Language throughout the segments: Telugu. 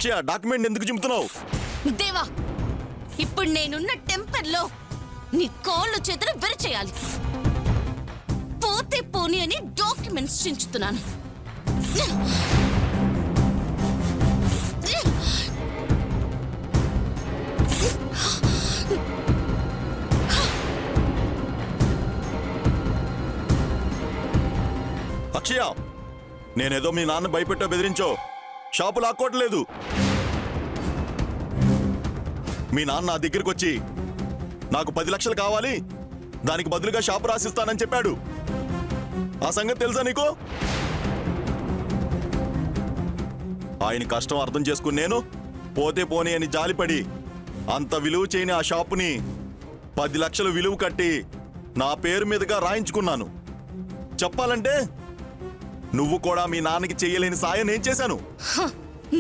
అక్షయ డాక్యుమెంట్ ఎందుకు చింపుతున్నావు? దేవా, ఇప్పుడు నేనున్న టెంపర్లో నీ కాళ్ళు చేతులు విరిచేయాలి. పోతే పోని అని డాక్యుమెంట్స్ చించుతున్నాను. అక్షయ, నేనేదో మీ నాన్న భయపెట్టో బెదిరించో షాపు లాక్కోవట్లేదు. మీ నాన్న నా దగ్గరికి వచ్చి నాకు 10 లక్షలు కావాలి, దానికి బదులుగా షాపు రాసిస్తానని చెప్పాడు. ఆ సంగతి తెలుసా నీకు? ఆయన కష్టం అర్థం చేసుకుని నేను పోతే పోనీ అని జాలిపడి అంత విలువ చేయని ఆ షాపుని 10 లక్షలు విలువ కట్టి నా పేరు మీదుగా రాయించుకున్నాను. చెప్పాలంటే నువ్వు కూడా మీ నాన్నకి చెయ్యలేని సాయం నేను చేశాను.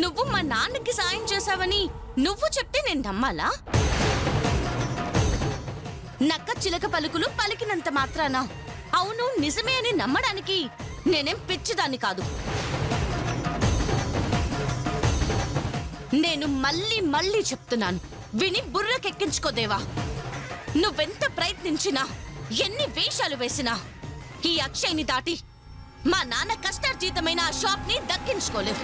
నువ్వు మా నాన్నకి సాయం చేశావని నువ్వు చెప్తే నేను నమ్మాలా? నక్క చిలక పలుకులు పలికినంత మాత్రాన అవును నిజమే అని నమ్మడానికి నేనేం పిచ్చిదాన్ని కాదు. నేను మళ్ళీ మళ్ళీ చెప్తున్నాను, విని బుర్రకెక్కించుకోదేవా. నువ్వెంత ప్రయత్నించినా, ఎన్ని వేషాలు వేసినా ఈ అక్షయ్ని దాటి మా నాన్న కష్టార్జితమైన ఆ షాప్ ని దక్కించుకోలేవు.